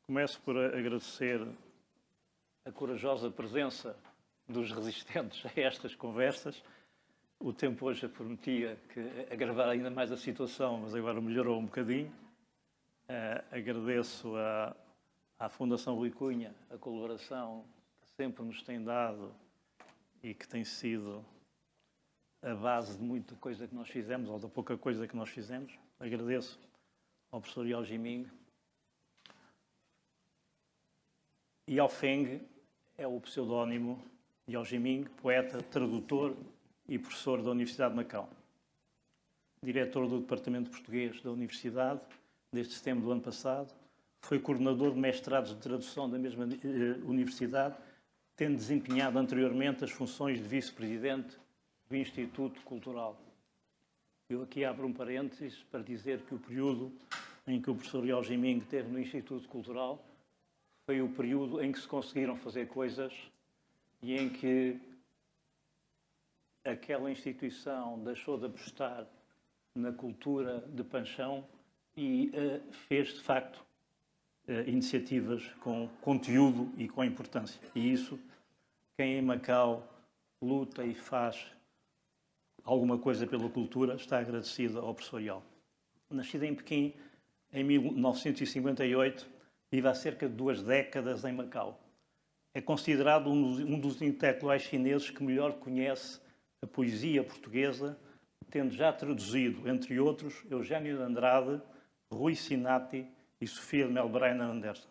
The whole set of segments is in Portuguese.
Começo por agradecer a corajosa presença dos resistentes a estas conversas. O tempo hoje prometia que agravar ainda mais a situação, mas agora melhorou um bocadinho. Agradeço à Fundação Rui Cunha a colaboração que sempre nos tem dado e que tem sido a base de muita coisa que nós fizemos, ou da pouca coisa que nós fizemos. Agradeço ao professor Yao Jiming. Yao Feng é o pseudónimo de Yao Jiming, poeta, tradutor e professor da Universidade de Macau. Diretor do Departamento Português da Universidade, desde setembro do ano passado. Foi coordenador de mestrados de tradução da mesma universidade, tendo desempenhado anteriormente as funções de vice-presidente do Instituto Cultural. Eu aqui abro um parênteses para dizer que o período em que o professor Yao Jiming esteve no Instituto Cultural foi o período em que se conseguiram fazer coisas e em que aquela instituição deixou de apostar na cultura de panchão e fez, de facto, iniciativas com conteúdo e com importância. E isso, quem em Macau luta e faz alguma coisa pela cultura, está agradecido ao professor Yao. Nascido em Pequim em 1958, vive há cerca de 2 décadas em Macau. É considerado um dos intelectuais chineses que melhor conhece a poesia portuguesa, tendo já traduzido, entre outros, Eugênio de Andrade, Rui Sinati e Sofia de Melbrenner Anderson.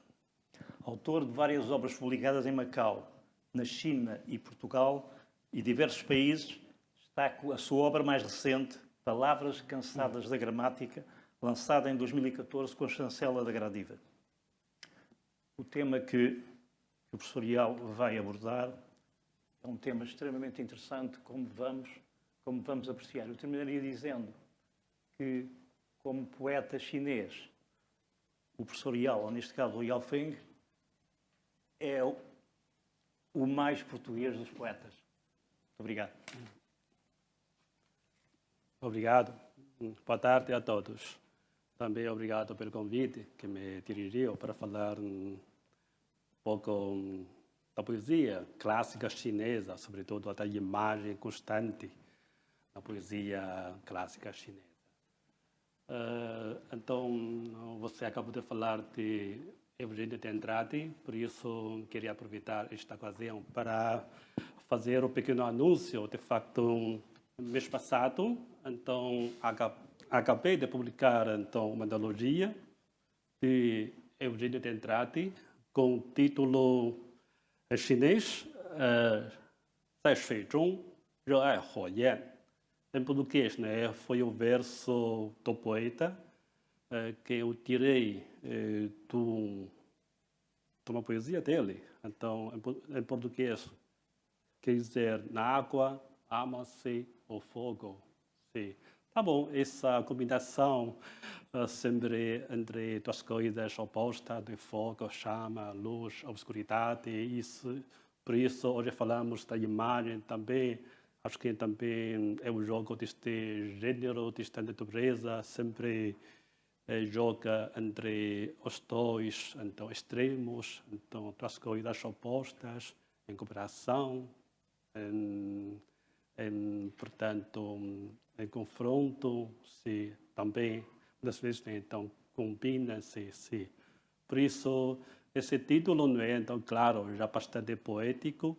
Autor de várias obras publicadas em Macau, na China e Portugal e diversos países, destaco a sua obra mais recente, Palavras Cansadas da Gramática, lançada em 2014 com a chancela da Gradiva. O tema que o professor Yao vai abordar é um tema extremamente interessante, como vamos apreciar. Eu terminaria dizendo que, como poeta chinês, o professor Yao, ou neste caso o Yao Feng, é o mais português dos poetas. Muito obrigado. Obrigado. Boa tarde a todos. Também obrigado pelo convite que me dirigiu para falar um pouco da poesia clássica chinesa, sobretudo da imagem constante da poesia clássica chinesa. Então, você acabou de falar de Eugênio de Andrade, por isso queria aproveitar esta ocasião para fazer um pequeno anúncio. De facto, no mês passado, então, acabei de publicar então, uma antologia de Eugênio de Andrade com o título chinês Zai Shui Zhong, Re Ai Huo Yan. Em português, né, foi o verso do poeta que eu tirei de uma poesia dele. Então, em português, quer dizer, na água ama-se o fogo. Sim. Tá bom, essa combinação sempre entre duas coisas opostas, de fogo, chama, luz, obscuridade, isso, por isso hoje falamos da imagem também. Acho que também é um jogo deste gênero, desta natureza, sempre joga entre os dois então, extremos, então, duas coisas opostas, em cooperação, portanto, em confronto, se também, muitas vezes, então, combina-se, se. Por isso, esse título não é, então, claro, já bastante poético,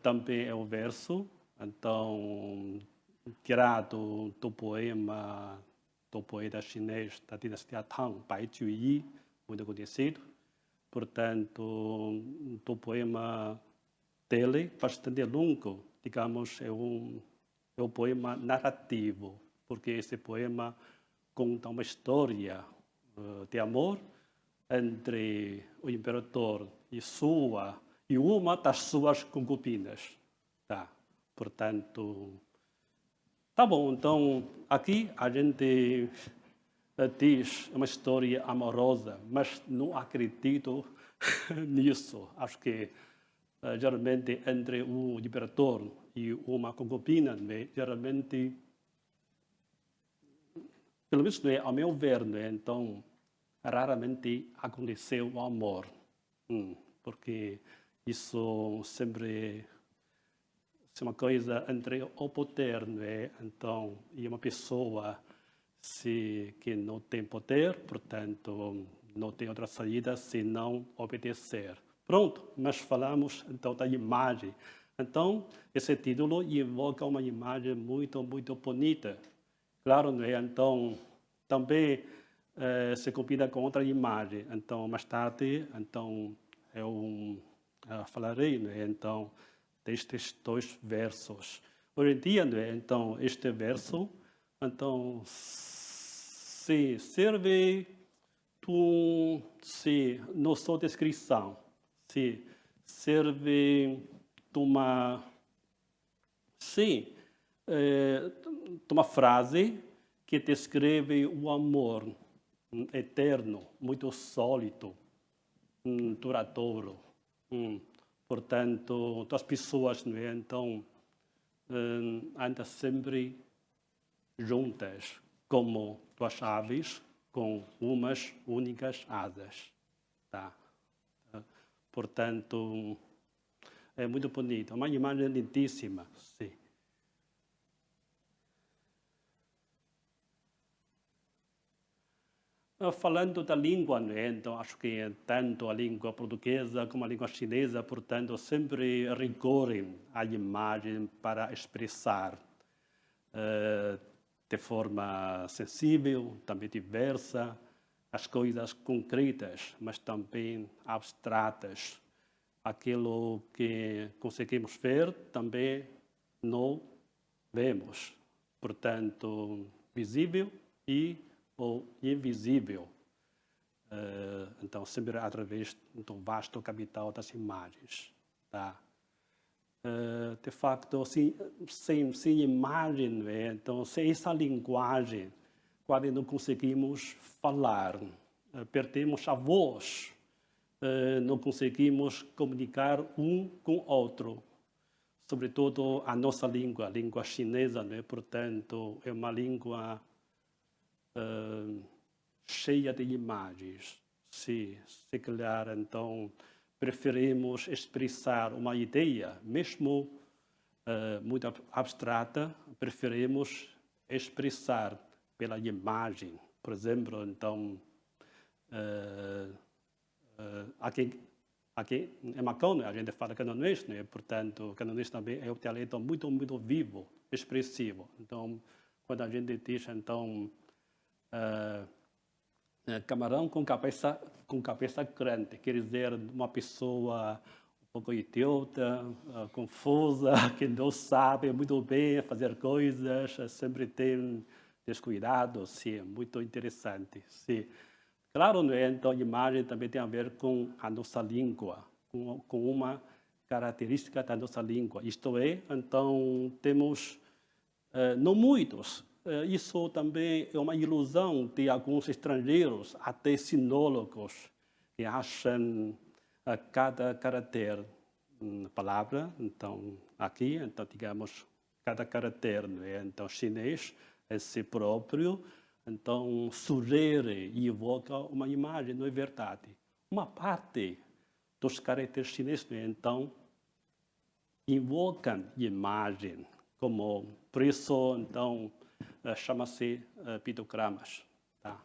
também é um verso, então, tirado do poema do poeta chinês da dinastia Tang, Bai Juyi, muito conhecido, portanto, do poema dele, bastante longo, digamos, é um poema narrativo, porque esse poema conta uma história de amor entre o imperador e uma das suas concubinas. Tá? Portanto, tá bom, então aqui a gente diz uma história amorosa, mas não acredito nisso. Acho que geralmente entre um imperador e uma concubina, né, geralmente, pelo menos, né, ao meu ver, né, então, raramente aconteceu o amor, porque isso sempre é uma coisa entre o poder, não é? Então, e uma pessoa que não tem poder, portanto, não tem outra saída senão obedecer. Pronto, mas falamos então da imagem. Então, esse título invoca uma imagem muito, muito bonita. Claro, não é? Então, também se combina com outra imagem. Então, mais tarde, então, eu falarei, não é? Então, destes dois versos. Hoje em dia, não é? Então, este verso, então, se serve se na sua descrição, se serve de uma, sim, de uma frase que descreve o amor eterno, muito sólido, duradouro. Portanto, as pessoas, não é? Então, andam sempre juntas, como duas aves com umas únicas asas. Tá? Portanto, é muito bonito. Uma imagem lindíssima, sim. Falando da língua, né? Então acho que tanto a língua portuguesa como a língua chinesa, portanto, sempre recorrem à imagem para expressar de forma sensível, também diversa, as coisas concretas, mas também abstratas. Aquilo que conseguimos ver também não vemos. Portanto, visível e ou invisível. Então, sempre através do vasto capital das imagens. Tá? De facto, sem imagem, né? Então, sem essa linguagem, quase não conseguimos falar, perdemos a voz, não conseguimos comunicar um com o outro. Sobretudo a nossa língua, a língua chinesa, né? Portanto, é uma língua cheia de imagens. Se calhar, então, preferimos expressar uma ideia, mesmo muito abstrata, preferimos expressar pela imagem. Por exemplo, então, aqui em Macau, a gente fala canonês, né? Portanto, canonês também é um dialeto muito, muito vivo, expressivo. Então, quando a gente diz, então, camarão com cabeça grande, quer dizer, uma pessoa um pouco idiota, confusa, que não sabe muito bem fazer coisas, sempre tem descuidado, sim, muito interessante, sim. Claro, né? Então, a imagem também tem a ver com a nossa língua, com uma característica da nossa língua. Isto é, então, temos, não muitos, isso também é uma ilusão de alguns estrangeiros, até sinólogos, que acham cada caractere, palavra, então, aqui, então, digamos, cada caractere, né? Então, chinês é si próprio, então, sugere e evoca uma imagem, não é verdade? Uma parte dos caracteres chineses, então, invocam imagem, como, por isso, então, chama-se pictogramas. Tá?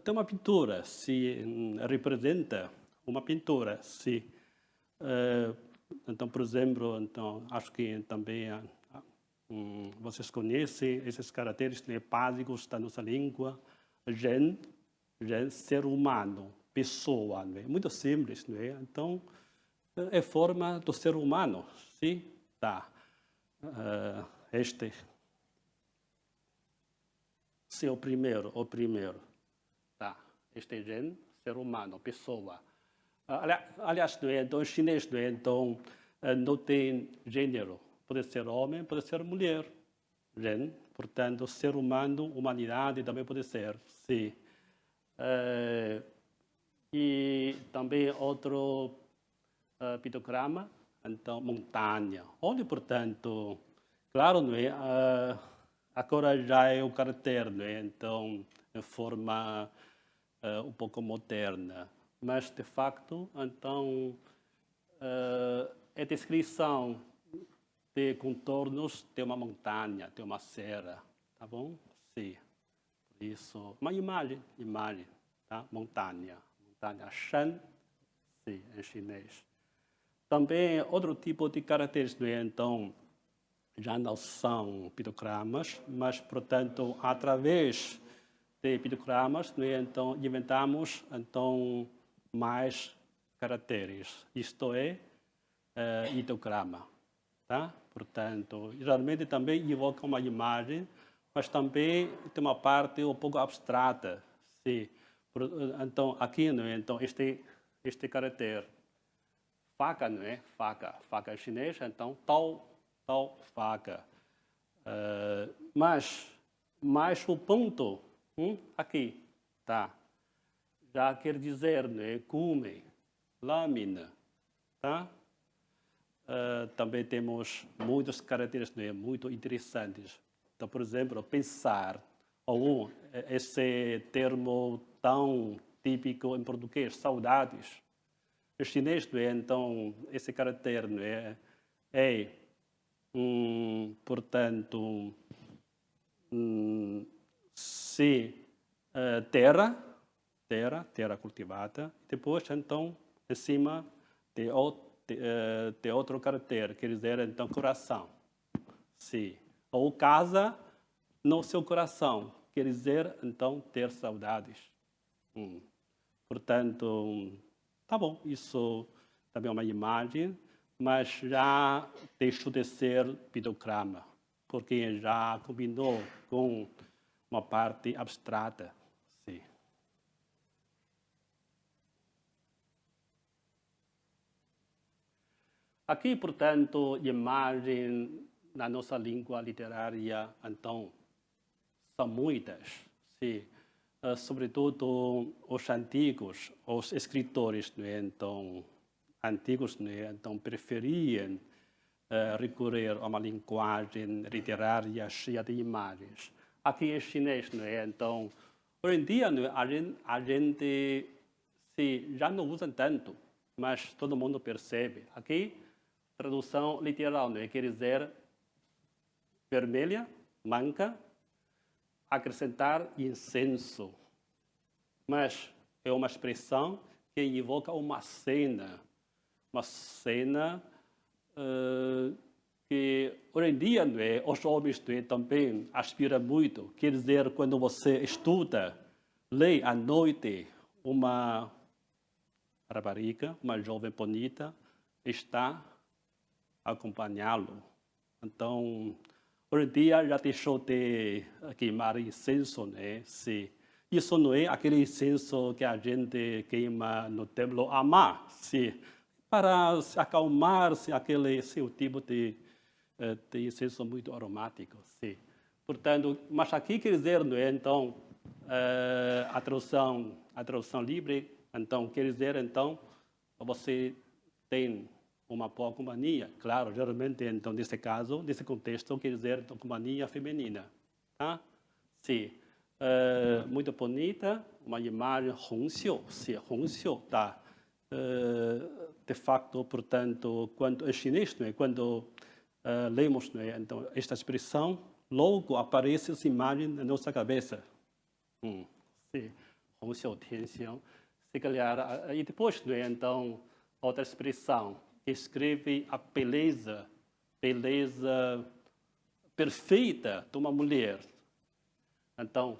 Tem uma pintura, se representa uma pintura, se então, por exemplo, então, acho que também vocês conhecem esses caracteres, né, básicos da nossa língua. Gen, ser humano, pessoa, né? Muito simples, né? Então, é forma do ser humano, sim? Tá. Este é o primeiro. Tá. Este é gen, ser humano, pessoa. Aliás, não é? Então, chinês, não é? Então, não tem gênero. Pode ser homem, pode ser mulher. Gen, portanto, ser humano, humanidade também pode ser, sim. E também outro pictograma, então, montanha. Olha, portanto, claro, não é? Agora já é o caractere, não é? Então, em forma um pouco moderna. Mas, de facto, então, a descrição de contornos de uma montanha, de uma serra, tá bom? Sim. Por isso, uma imagem, tá? Montanha, shan, sim, em chinês. Também, outro tipo de caracteres, não é? Então, já não são pictogramas, mas, portanto, através de pictogramas, não é? Então, inventamos então, mais caracteres, isto é, ideograma. Tá? Portanto, geralmente também evoca uma imagem, mas também tem uma parte um pouco abstrata. Sim. Então, aqui, não é? Então, este caractere, faca, não é? Faca em chinês, então, tal, faca. Mas o ponto, aqui, tá? Já quer dizer, não é? Cume, lâmina, tá? Também temos muitos caracteres, não é? Muito interessantes. Então, por exemplo, pensar, ou esse termo tão típico em português, saudades. Em chinês, não é? Então, esse caractere, não é? Portanto, se terra cultivada, depois, então, em cima de outro caractere, quer dizer, então, coração. Sim. Ou casa no seu coração, quer dizer, então, ter saudades. Portanto, tá bom, isso também é uma imagem, mas já deixou de ser pictograma, porque já combinou com uma parte abstrata. Sim. Aqui, portanto, imagem na nossa língua literária, então, são muitas. Sim. Sobretudo os antigos, os escritores, né? Então, antigos, né? Então, preferiam recorrer a uma linguagem literária cheia de imagens. Aqui em chinês, né? Então, hoje em dia, né? a gente já não usa tanto, mas todo mundo percebe. Aqui, tradução literal, né? Quer dizer vermelha, manca, acrescentar incenso. Mas é uma expressão que evoca uma cena que hoje em dia, não é? Os homens, não é? Também aspiram muito. Quer dizer, quando você estuda, lê à noite uma rapariga, uma jovem bonita, está a acompanhá-lo. Então, hoje em dia já deixou de queimar incenso, né? Sim. Isso não é aquele incenso que a gente queima no templo Amá, sim. Para se acalmar, sim, aquele seu tipo de incenso muito aromático, sim. Portanto, mas aqui quer dizer, não é? Então, a tradução livre, então, quer dizer, então, você tem uma boa companhia. Claro, geralmente, então, nesse caso, nesse contexto, quer dizer, então, companhia feminina. Tá? Sim. Muito bonita, uma imagem hongxiu, sim, hongxiu, tá? De facto, portanto, quando em chinês, não é? Quando lemos, não é? Então, esta expressão, logo aparece essa imagem na nossa cabeça. Sim, hongxiu tianxiang. Se calhar, e depois, não é? Então, outra expressão, descreve a beleza perfeita de uma mulher. Então,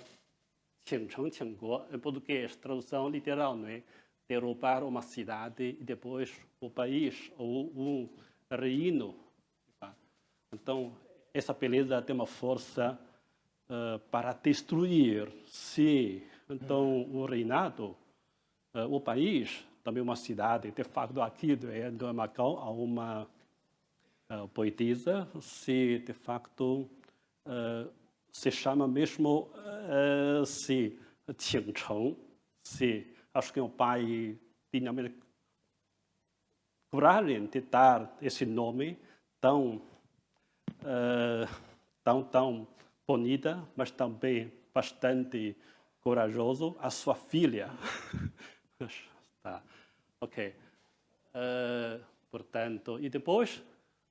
qingcheng qingguo, em português, tradução literal, não é? Derrubar uma cidade e depois o país ou um reino. Então, essa beleza tem uma força para destruir. Se então o reinado, o país, também uma cidade, de facto aqui em Macau há uma poetisa, se de facto se chama mesmo Qingcheng, se acho que o pai tinha coragem de dar esse nome tão bonita, mas também bastante corajoso, a sua filha. Tá, ok. Portanto, e depois,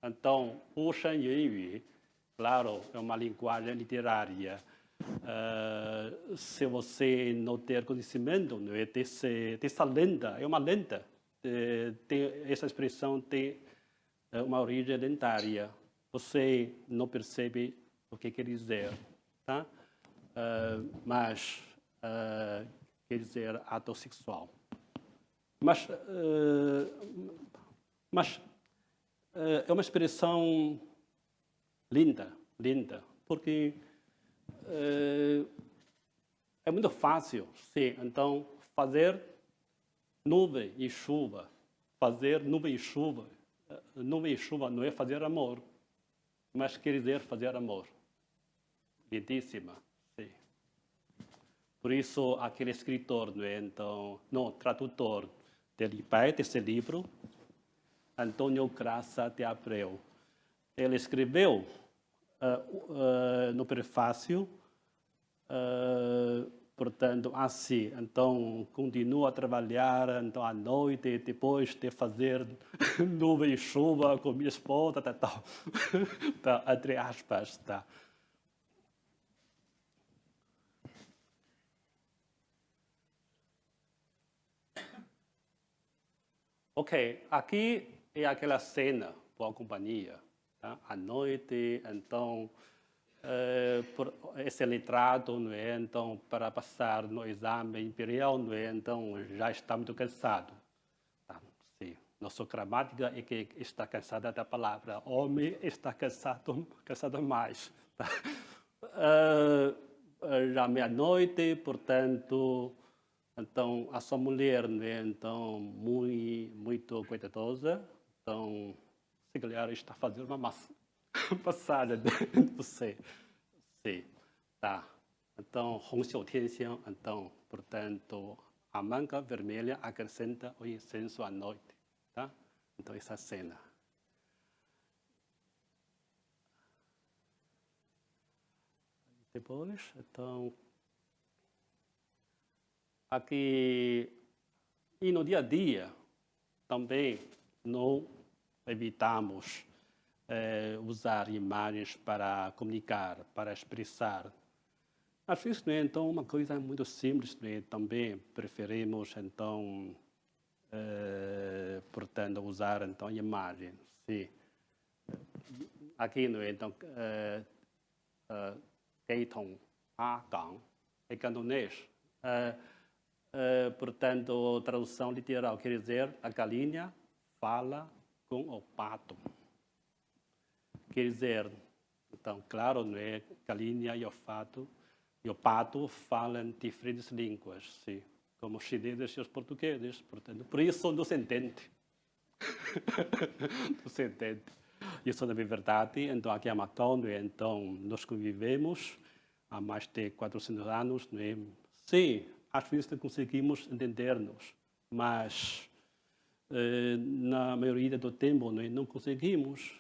então, o Shan Yuanyu, claro, é uma linguagem literária. Se você não ter conhecimento, não é, dessa lenda, é uma lenda. Essa expressão tem uma origem lendária. Você não percebe o que quer dizer, tá? Mas quer dizer ato sexual. Mas é uma expressão linda, porque é muito fácil, sim. Então, fazer nuvem e chuva. Fazer nuvem e chuva. Nuvem e chuva não é fazer amor, mas quer dizer fazer amor. Lindíssima, sim. Por isso, aquele escritor, não é? Então, não, tradutor desse livro, Antônio Graça de Abreu, ele escreveu no prefácio, portanto, assim, então, continuo a trabalhar, então, à noite, depois de fazer nuvem e chuva com minha esposa, tal, entre aspas, tá. Ok, aqui é aquela cena, Boa Companhia, tá? À noite, então, esse letrado, não é? Então, para passar no exame imperial, não é? Então, já está muito cansado. Tá? Sim. Nossa gramática é que está cansada da palavra. Homem está cansado mais. Tá? Já meia-noite, portanto, então, a sua mulher, né, então, muito cuidadosa, então, se calhar está fazendo uma massagem de você. Sim, tá. Então, Hong Xiu Tianxiang, então, portanto, a manga vermelha acrescenta o incenso à noite, tá? Então, essa cena. Depois, então, aqui, e no dia a dia, também não evitamos usar imagens para comunicar, para expressar. Às vezes, né, então, uma coisa muito simples, né, também preferimos, então, portanto, usar, então, imagens. Sim. Aqui, né, então, Keiton, Gang, é cantonês. Portanto, tradução literal quer dizer a galinha fala com o pato. Quer dizer, então, claro, não é? Galinha e o pato falam diferentes línguas, sim, como os chineses e os portugueses, portanto, por isso não se entende. Não se entende. Isso não é verdade. Então, aqui em Macau, não é? Então, nós convivemos há mais de 400 anos, não é? Sim, às vezes conseguimos entender-nos, mas na maioria do tempo não conseguimos.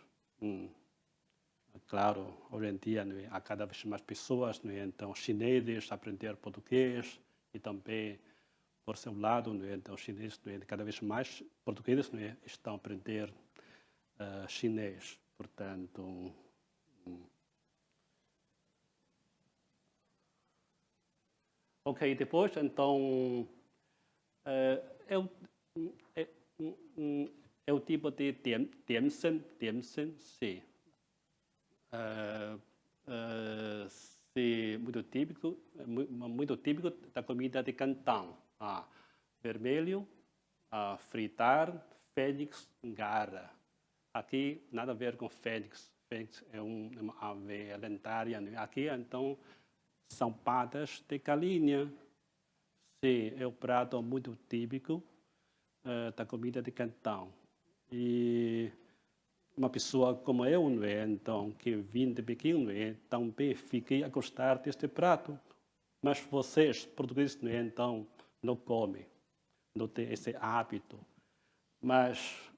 Claro, hoje em dia há cada vez mais pessoas, então chineses aprender português e também, por seu lado, então chineses, cada vez mais portugueses estão a aprender chinês. Portanto, ok, depois, então, é o tipo de Diemsen, sim. Muito típico da comida de Cantão. Vermelho, fritar, fênix, garra. Aqui, nada a ver com fênix. Fênix é uma ave lendária. Aqui, então, são patas de galinha. Sim, é um prato muito típico da comida de Cantão. E uma pessoa como eu, então, que vim de Pequim, também fiquei a gostar deste prato. Mas vocês, portugueses, então, não comem, não têm esse hábito. Mas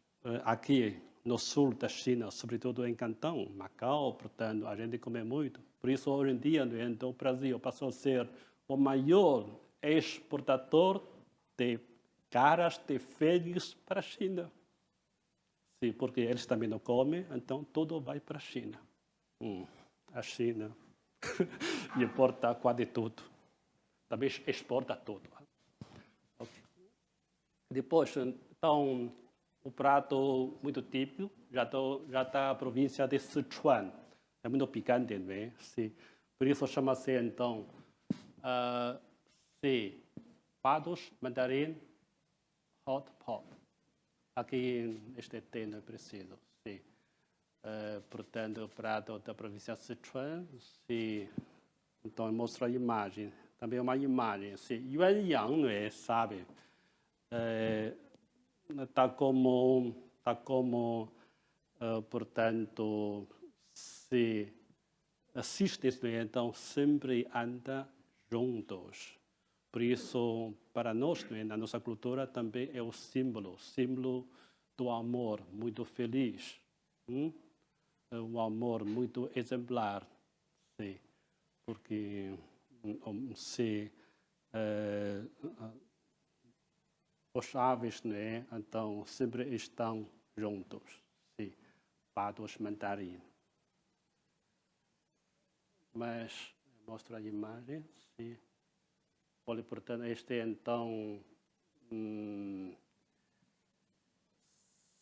aqui, no sul da China, sobretudo em Cantão, Macau, portanto, a gente come muito. Por isso, hoje em dia, então, o Brasil passou a ser o maior exportador de caras de fênix para a China. Sim, porque eles também não comem, então tudo vai para a China. A China importa quase tudo. Também exporta tudo. Okay. Depois, então, o prato muito típico já está a província de Sichuan. É muito picante, não é? Sim. Por isso chama-se, então, patos, mandarim, hot pot. Aqui este T não é preciso. Sim. Portanto, o prato da província de Sichuan. Sim. Então, mostra a imagem. Também uma imagem. Sim. Yuanyang, não é? Sabe? Está como portanto, se assistem, então sempre anda juntos. Por isso, para nós, na nossa cultura, também é o símbolo do amor muito feliz, um amor muito exemplar, sim, porque se os aves, né, então sempre estão juntos, sim, patos mandarim. Mas mostra a imagem, sim. Olha, portanto, este é então,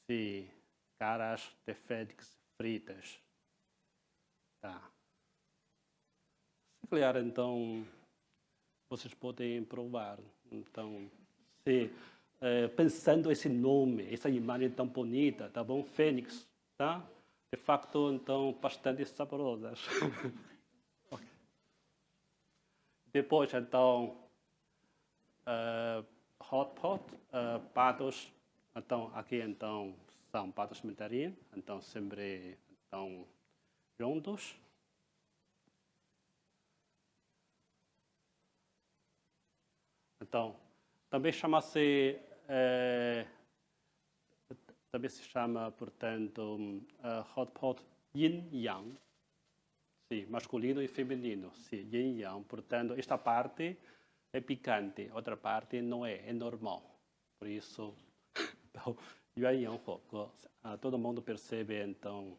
sim, caras de fênix fritas. Tá. Se calhar, então, vocês podem provar. Então, se pensando esse nome, essa imagem tão bonita, tá bom? Fênix, tá? De facto, então, bastante saborosas. Okay. Depois, então, hot pot, patos, então, aqui, então, são patos mandarim, então, sempre, então, juntos. Então, também chama-se, portanto, hot pot yin-yang, sim, masculino e feminino, sim, yin-yang. Portanto, esta parte é picante, outra parte não é, é normal. Por isso, então, yuan-yang fogo, todo mundo percebe, então,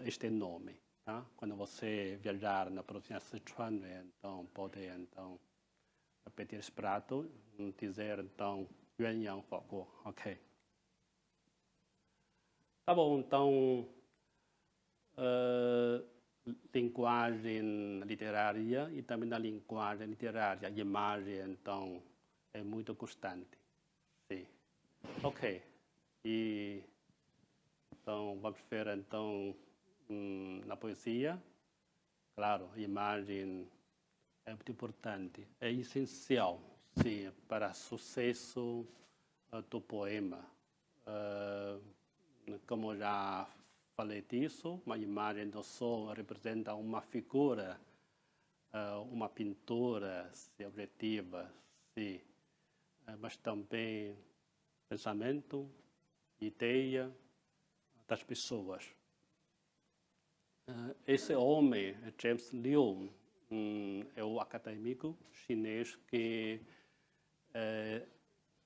este nome. Tá? Quando você viajar na província de Sichuan, então, pode, então, pedir esse prato, dizer, então, yuan-yang fogo, ok. Tá bom, então, linguagem literária e também na linguagem literária, a imagem, então, é muito constante. Sim. Ok. E, então, vamos ver, então, na poesia. Claro, a imagem é muito importante, é essencial, sim, para o sucesso do poema. Como já falei disso, uma imagem do som representa uma figura, uma pintura objetiva, sim, mas também pensamento, ideia das pessoas. Esse homem, James Liu, é o acadêmico chinês que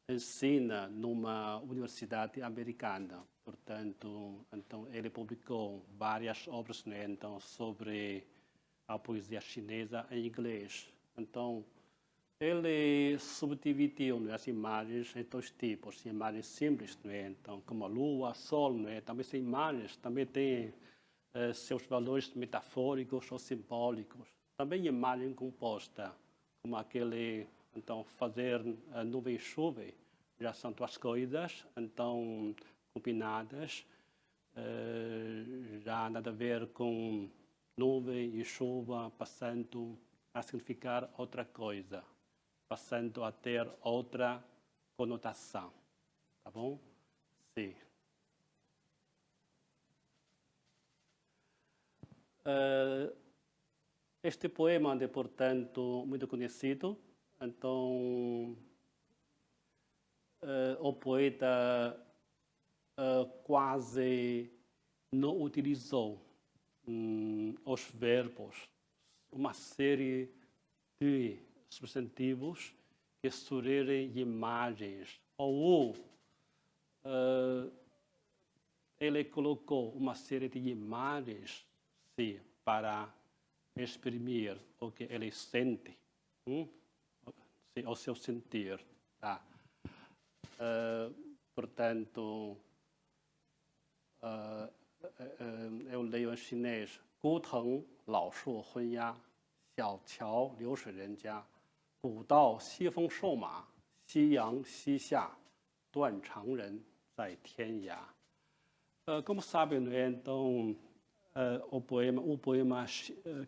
ensina numa universidade americana. Portanto, então ele publicou várias obras, né, então, sobre a poesia chinesa em inglês. Então, ele subdividiu, né, as imagens em dois tipos, imagens simples, né, então, como a lua, sol, né, também são imagens, também tem seus valores metafóricos ou simbólicos. Também imagem composta, como aquele, então, fazer nuvem e chuva, já são duas coisas, então, combinadas, já nada a ver com nuvem e chuva passando a significar outra coisa, passando a ter outra conotação, tá bom? Sim. Este poema é, portanto, muito conhecido, então, o poeta quase não utilizou os verbos, uma série de substantivos que sugerem imagens. Ou ele colocou uma série de imagens, sim, para exprimir o que ele sente, o seu sentir. Tá? Portanto, eu leio em chinês: 孤藤老树昏鸦，小桥流水人家，古道西风瘦马，夕阳西下，断肠人在天涯。Como sabem, né? Então, o poema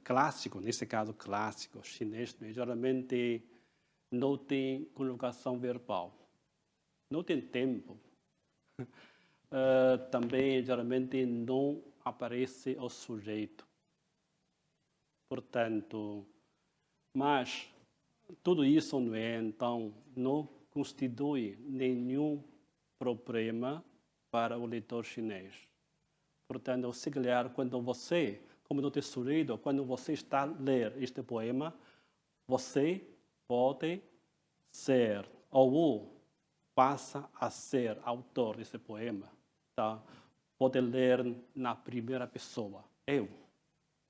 clássico, nesse caso clássico chinês, né, geralmente não tem conjugação verbal, não tem tempo. Também, geralmente, não aparece o sujeito. Portanto, mas tudo isso, não é, então, não constitui nenhum problema para o leitor chinês. Portanto, se calhar, quando você, como não tem sujeito, quando você está a ler este poema, você pode ser ou passa a ser autor desse poema. Tá? Pode ler na primeira pessoa, eu.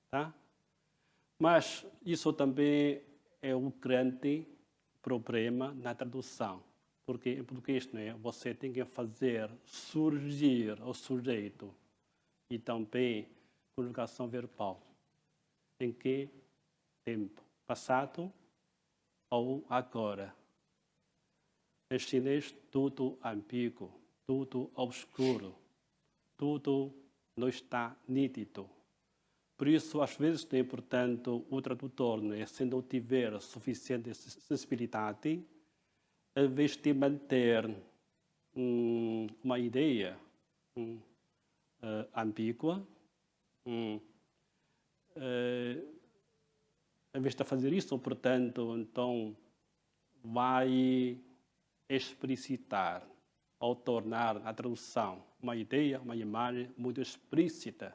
Tá? Mas isso também é um grande problema na tradução, porque em português, né, você tem que fazer surgir o sujeito e também conjugação verbal. Em que tempo? Passado ou agora? Em chinês, tudo ambíguo, tudo obscuro, tudo não está nítido. Por isso, às vezes, tem, portanto, o tradutor, né, se não tiver suficiente sensibilidade, em vez de manter uma ideia ambígua, em vez de fazer isso, portanto, então, vai explicitar ou tornar a tradução uma ideia, uma imagem muito explícita,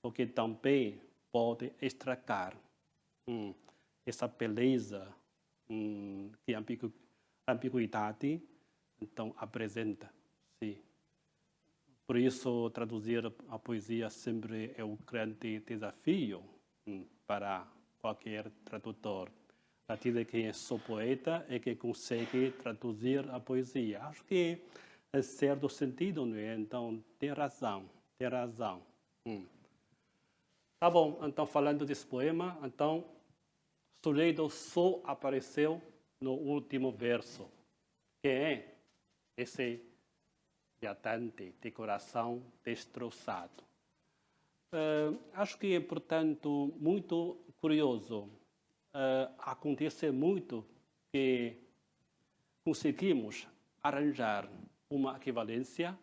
o que também pode estragar essa beleza que a ambiguidade então apresenta. Sim. Por isso, traduzir a poesia sempre é um grande desafio para qualquer tradutor. A dizer que é só poeta é que consegue traduzir a poesia. Acho que, em certo sentido, não é? Então, tem razão. Tá bom, então, falando desse poema, então, o sujeito só apareceu no último verso, que é esse viajante de coração destroçado. Acho que é, portanto, muito curioso. Acontece muito que conseguimos arranjar uma equivalência,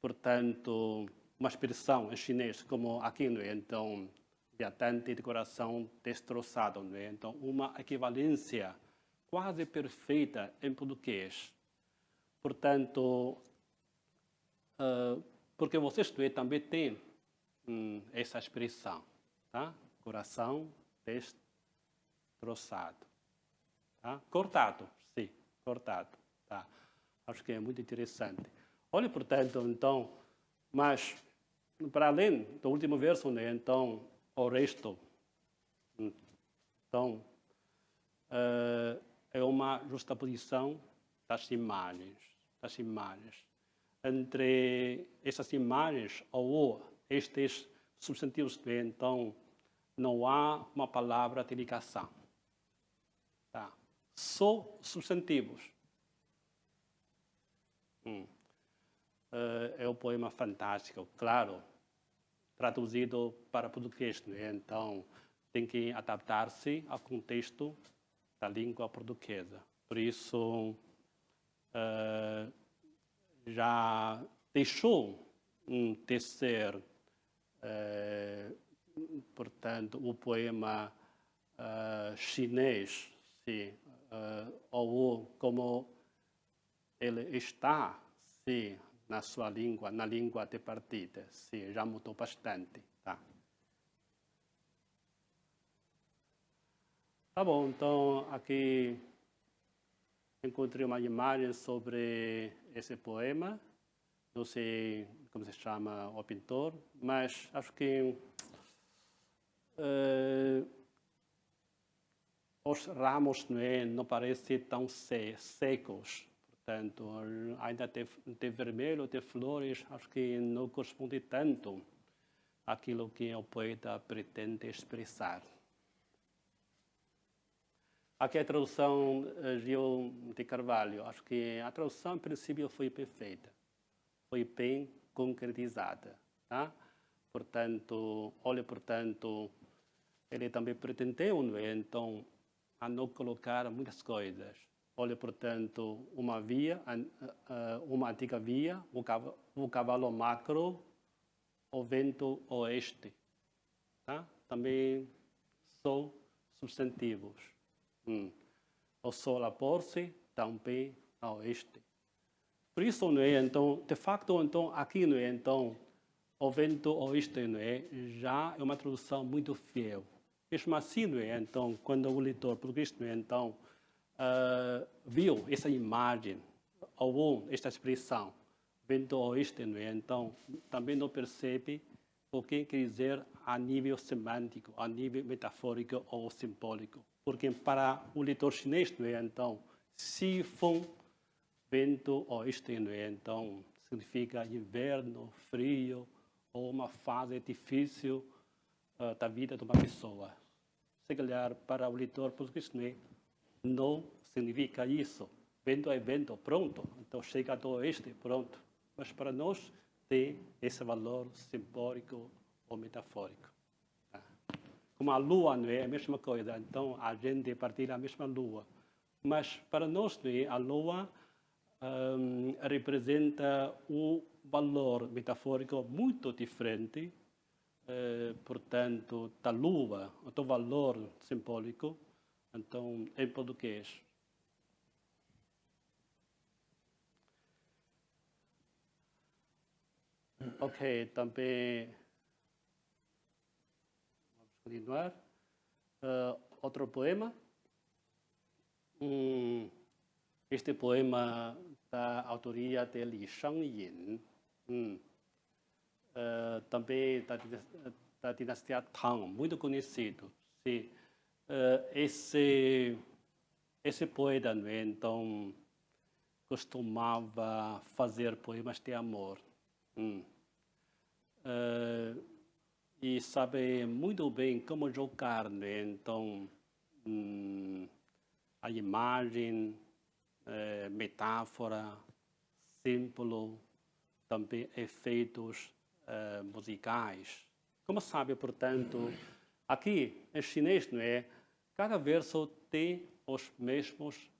portanto, uma expressão em chinês como aqui, não é? Então, viajante de coração destroçado, não é? Então, uma equivalência quase perfeita em português. Portanto, porque vocês também têm essa expressão, tá? Coração destroçado. Tá? Cortado, sim, cortado. Tá? Acho que é muito interessante. Olha, portanto, então, mas, para além do último verso, né, então, o resto, então, é uma justaposição das imagens. Entre essas imagens ou estes substantivos, então, não há uma palavra de ligação. Tá? Só substantivos. É um poema fantástico, claro, traduzido para português, né? Então tem que adaptar-se ao contexto da língua portuguesa. Por isso, já deixou de ser, portanto, o poema chinês, sim, ou como ele está, sim, na sua língua, na língua de partida, sim, já mudou bastante, tá? Tá bom, então aqui encontrei uma imagem sobre esse poema. Não sei como se chama o pintor, mas acho que os ramos não parecem tão secos. Portanto, ainda tem vermelho, tem flores, acho que não corresponde tanto àquilo que o poeta pretende expressar. Aqui a tradução Gil de Carvalho. Acho que a tradução, em princípio, foi perfeita. Foi bem concretizada. Tá? Portanto, ele também pretendeu, não é? Então, a não colocar muitas coisas. Olha, portanto, uma antiga via, o cavalo macro, o vento oeste. Tá? Também são substantivos. O sol a pôr-se, também a oeste. Por isso, não é? Então, de facto, então, aqui, não é? Então, o vento oeste, não é? Já é uma tradução muito fiel. Mesmo assim, não é? Então, quando o leitor português, não é? Então, viu essa imagem, ou esta expressão, vento oeste, não é? Então, também não percebe o que quer dizer a nível semântico, a nível metafórico ou simbólico. Porque para o leitor chinês, não é? Então, se for vento oeste, não é? Então, significa inverno, frio, ou uma fase difícil da vida de uma pessoa. Se calhar, para o leitor português, não significa isso. Vento é vento, pronto. Então, chega do oeste, pronto. Mas para nós, tem esse valor simbólico ou metafórico. Como a lua, não é a mesma coisa. Então, a gente partilha a mesma lua. Mas, para nós, não é? A lua representa um valor metafórico muito diferente, portanto, da lua, do valor simbólico, então, em português. Ok, também vamos continuar. Outro poema. Este poema da autoria de Li Shangyin, também da dinastia Tang, muito conhecido. Sim. Esse poeta, não é? Então, costumava fazer poemas de amor. E sabe muito bem como jogar, né? Então, a imagem, metáfora, símbolo, também efeitos musicais. Como sabe, portanto, aqui em chinês, não é? Cada verso tem os mesmos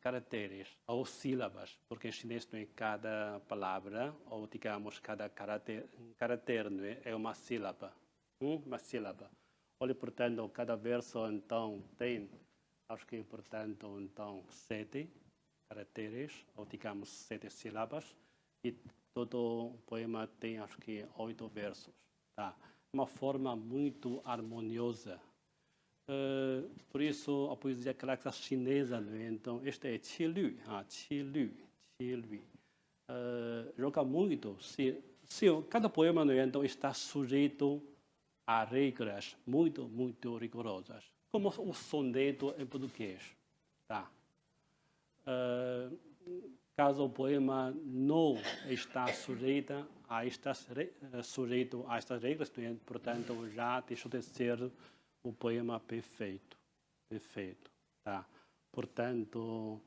caracteres ou sílabas, porque em chinês não é cada palavra, ou digamos, cada caráter não é? É uma sílaba. Uma sílaba. Olha, portanto, cada verso, então, tem, acho que, portanto, então, 7 caracteres, ou digamos, 7 sílabas, e todo o poema tem, acho que, 8 versos. Tá? Uma forma muito harmoniosa. Por isso, a poesia clássica chinesa, né? Então, este é Qi Lü, joga muito. Cada poema, né? Então, está sujeito a regras muito, muito rigorosas, como o soneto em português. Tá? Caso o poema não está sujeito a estas regras, né? Portanto, já deixou de ser o poema perfeito. Tá? Portanto,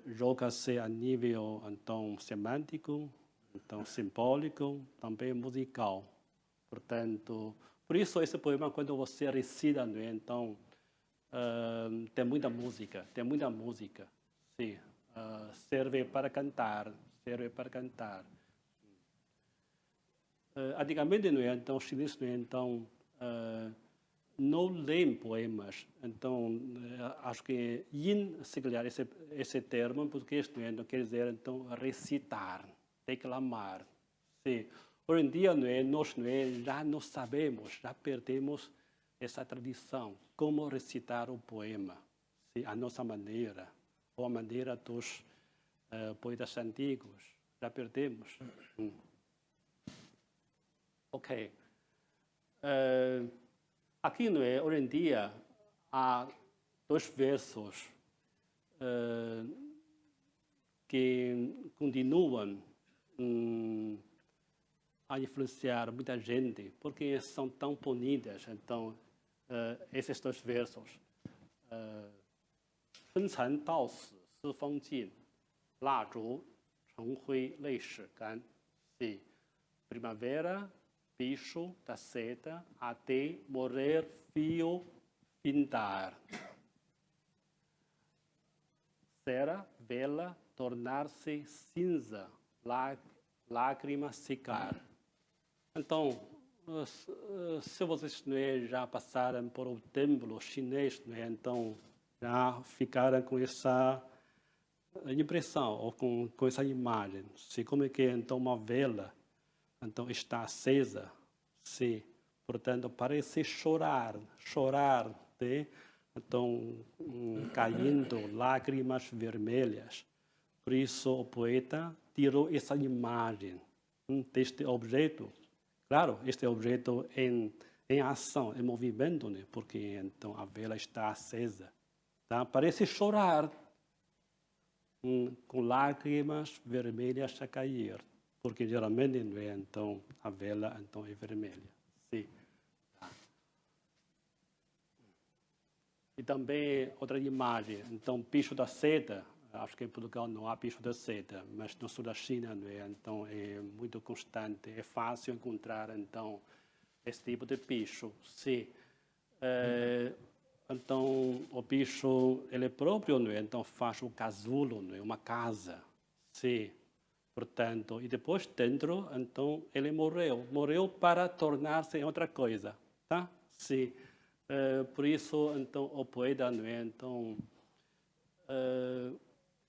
joga-se a nível então, semântico, então, simbólico, também musical. Portanto, por isso esse poema, quando você recita, né, então, tem muita música. Sim. Serve para cantar. Antigamente, não é? Então, os chineses, não é? Então, não leem poemas. Então, acho que yin, se calhar, esse termo em português, não é? Então, quer dizer, então, recitar, declamar. Sim. Hoje em dia, não é? Nós não é? Já não sabemos, já perdemos essa tradição, como recitar o poema, sim, a nossa maneira, ou a maneira dos poetas antigos, já perdemos. Ok. Aqui, não é, hoje em dia, há 2 versos que continuam a influenciar muita gente, porque são tão bonitas. Então, esses 2 versos, 春蚕到死丝风尽，蜡烛成灰泪始干。Sim. Primavera, bicho da seda, até morrer fio pintar. Cera, vela, tornar-se cinza, lágrima secar. Então, se vocês já passaram por o templo chinês, então já ficaram com essa impressão ou com essa imagem. Se como é que então uma vela então está acesa, se portanto parece chorar, né? Então caindo lágrimas vermelhas. Por isso o poeta tirou essa imagem deste objeto. Claro, este objeto em ação, em movimento, né? Porque então a vela está acesa. Tá? Parece chorar, com lágrimas vermelhas a cair, porque geralmente não é, então a vela então é vermelha. Sim. Tá. E também outra imagem, então bicho da seda. Acho que em Portugal não há bicho da seda, mas no sul da China, não é? Então é muito constante, é fácil encontrar então esse tipo de bicho. Sim. Então o bicho ele próprio, não é? Então faz um casulo, não é? Uma casa. Sim. Portanto, e depois dentro, então ele morreu para tornar-se outra coisa, tá? Sim. Por isso, então o poeta, não é? Então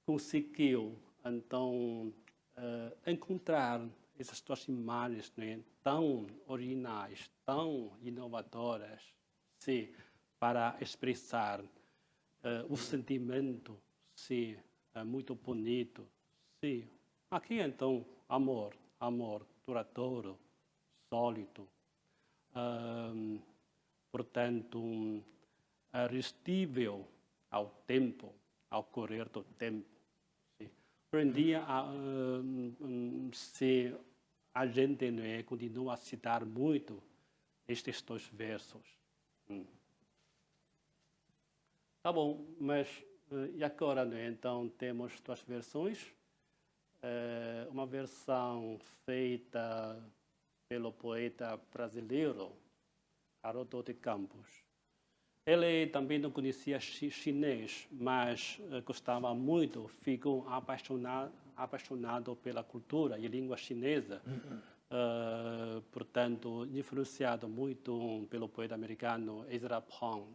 conseguiu então encontrar essas 2 imagens, né, tão originais, tão inovadoras, sim, para expressar o sentimento, sim, muito bonito, sim. Aqui então amor duradouro, sólido, portanto resistível ao tempo, ao correr do tempo. Sim. Hoje em dia, se a gente, não é, continua a citar muito estes 2 versos. Tá bom, mas e agora, não é? Então temos 2 versões. Uma versão feita pelo poeta brasileiro Haroldo de Campos. Ele também não conhecia chinês, mas gostava muito, ficou apaixonado pela cultura e língua chinesa. Portanto, influenciado muito pelo poeta americano Ezra Pound.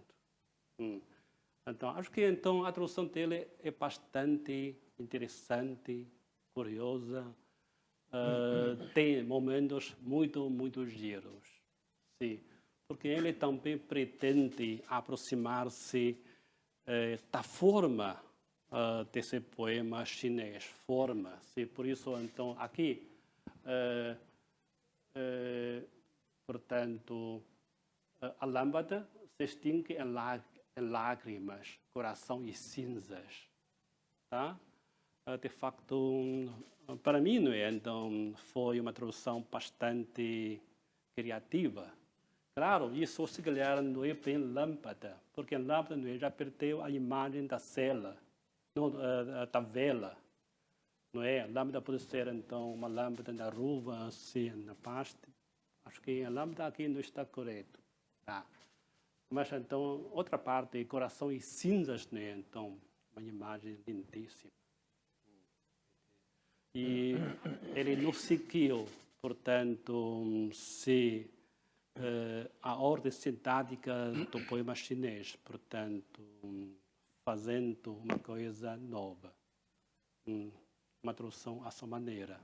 Então, acho que então a tradução dele é bastante interessante, curiosa. Tem momentos muito giros. Sim. Porque ele também pretende aproximar-se da forma desse poema chinês, sim. Por isso, então, aqui, portanto, a lâmpada se extingue em lágrimas, coração e cinzas. Tá? De facto, para mim, não é? Então, foi uma tradução bastante criativa. Claro, isso se calhar não é bem lâmpada, porque a lâmpada não é, já perdeu a imagem da cela, não, da vela. Não é? A lâmpada pode ser, então, uma lâmpada na ruva, assim, na pasta. Acho que a lâmpada aqui não está correto. Tá? Mas, então, outra parte, coração e cinzas, né? Então, uma imagem lindíssima. E ele não seguiu, portanto, se a ordem sintática do poema chinês, portanto, fazendo uma coisa nova, uma tradução à sua maneira.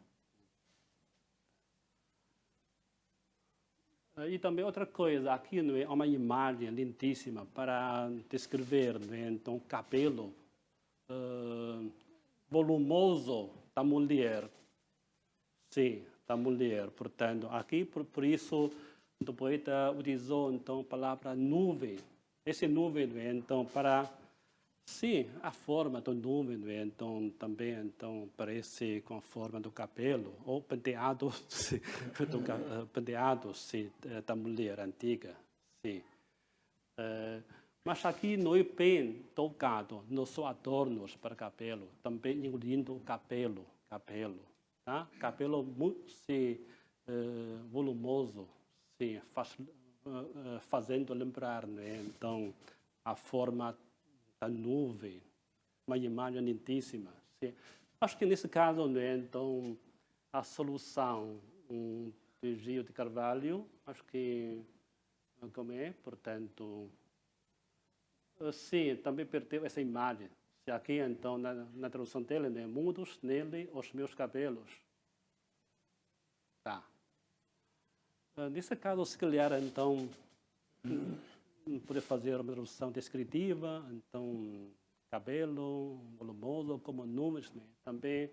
E também outra coisa, aqui não é uma imagem lindíssima para descrever, não é? Então, cabelo volumoso da mulher. Sim, da mulher. Portanto, aqui, por isso, o poeta utilizou, então, a palavra nuvem. Essa nuvem, não é? Então, para... Sim, a forma da nuvem, não é? Então, também então, parece com a forma do cabelo, ou penteado, sim, penteado sim, da mulher antiga. Sim. Mas aqui não é bem tocado, não só adornos para cabelo, também incluindo cabelo. Tá? Cabelo muito sim, volumoso, sim, fazendo lembrar, né? Então, a forma da nuvem, uma imagem lindíssima. Sim. Acho que nesse caso, né? Então, a solução do Gil de Carvalho, acho que, como é, portanto, sim, também perdeu essa imagem. Se aqui, então, na tradução dele, né? Mudos nele os meus cabelos. Tá. Nesse caso, se calhar, então, poder fazer uma tradução descritiva, então, cabelo, volumoso, como números, né? Também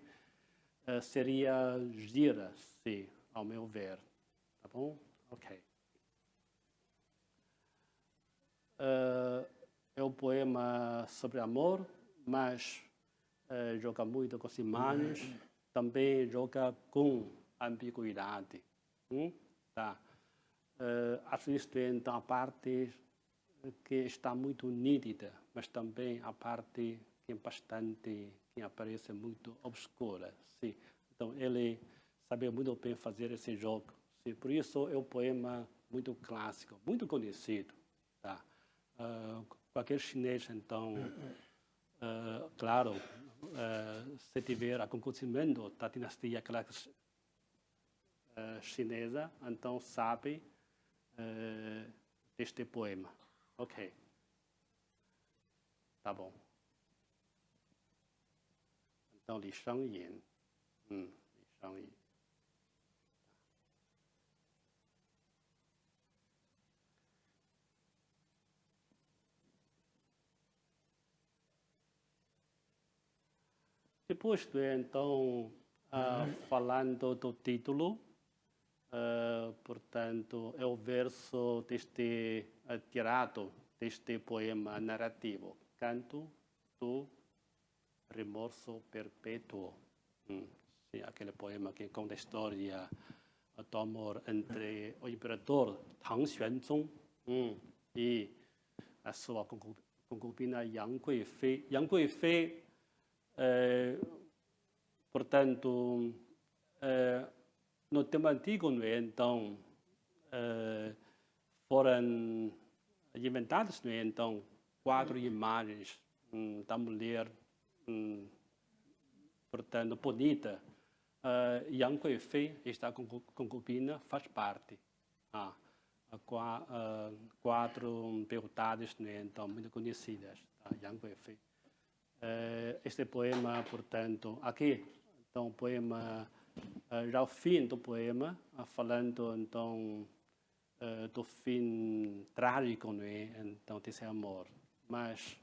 seria gira, sim, ao meu ver. Tá bom? Ok. É um poema sobre amor, mas joga muito com as imagens, também joga com ambiguidade. Tá. Às vezes tem então, a parte que está muito nítida, mas também a parte que é bastante, que aparece muito obscura. Sim. Então ele sabe muito bem fazer esse jogo. Sim. Por isso é um poema muito clássico, muito conhecido. Tá. Qualquer chinês, então, claro, se tiver conhecimento da dinastia clássica chinesa, então sabe deste poema. Ok. Tá bom. Então, Li Shangyan. Li Shangyan. Depois, então, falando do título, portanto, é o verso deste tirado deste poema narrativo, Canto do Remorso Perpétuo. Sim, aquele poema que conta a história do amor entre o imperador Tang Xuanzong e a sua concubina Yang Guifei. Yang Guifei, portanto, no tempo antigo, então, foram inventadas, então, 4 imagens da mulher, portanto, bonita. Yang Guifei, esta concubina, faz parte. 4 beldades, então, muito conhecidas. Yang Guifei. Este poema, portanto, aqui, então, poema, já o fim do poema, falando, então, do fim trágico, então, desse amor. Mas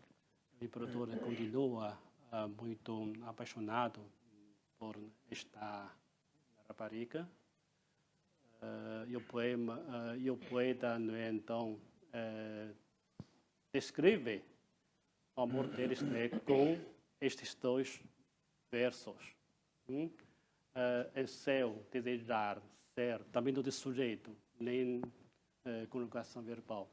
o imperador continua muito apaixonado por esta rapariga. E o poeta, então, descreve o amor deles com estes 2 versos. É seu desejar ser, também do sujeito, nem colocação verbal.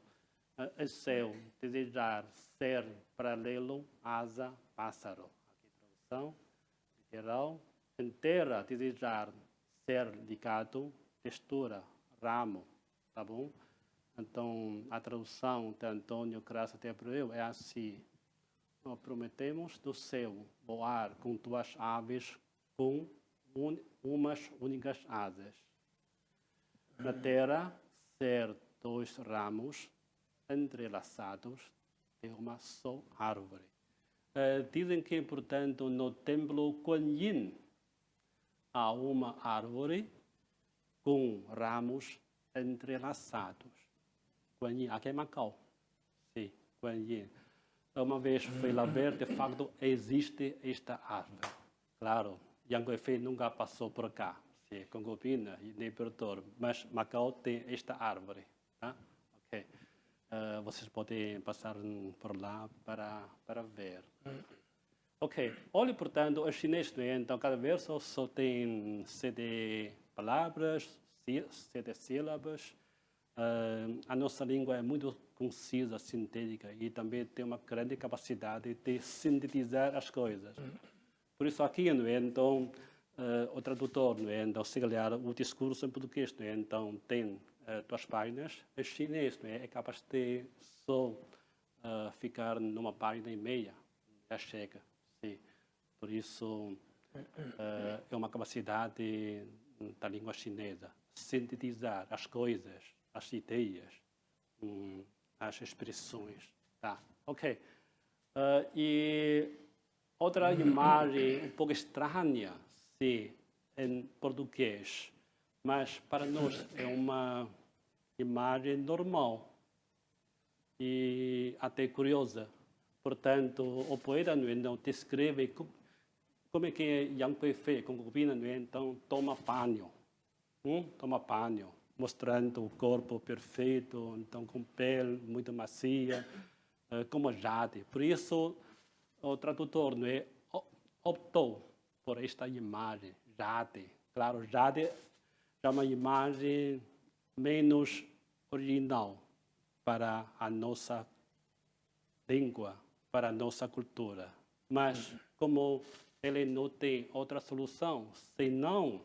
É seu desejar ser paralelo, asa, pássaro. Aqui tradução literal. Inteira, desejar ser ligado, textura, ramo. Tá bom? Então, a tradução de Antônio Graça de Abreu é assim. Nós prometemos do céu voar com 2 aves com umas únicas asas. Na terra, ser 2 ramos entrelaçados de uma só árvore. Dizem que, portanto, no templo Kuan Yin há uma árvore com ramos entrelaçados. Guanyin, aqui em Macau. Sim, Guanyin. Uma vez fui lá ver, de facto, existe esta árvore. Claro, Yang Guifei nunca passou por cá, sim, concubina e nem imperador, mas Macau tem esta árvore. Tá? Ok. Vocês podem passar por lá para ver. Ok. Olhe, portanto, o chinês, né? Então, cada verso só tem 7 palavras, 7 sílabas. A nossa língua é muito concisa, sintética e também tem uma grande capacidade de sintetizar as coisas. Por isso aqui, não é? Então, o tradutor, não é? Então, se calhar o discurso em português, não é? Então, tem 2 páginas. Em chinês, não é? É capaz de só ficar numa página e meia. Já chega, sim. Por isso, é uma capacidade da língua chinesa. Sintetizar as coisas, as ideias, as expressões. Tá, ok. E outra imagem um pouco estranha, sim, em português, mas para nós é uma imagem normal e até curiosa. Portanto, o poeta, não descreve como é que Yang Guifei, concubina, então toma banho. Toma banho, mostrando o corpo perfeito, então com pele muito macia, como jade. Por isso, o tradutor optou por esta imagem, jade. Claro, jade é uma imagem menos original para a nossa língua, para a nossa cultura. Mas, como ele não tem outra solução, senão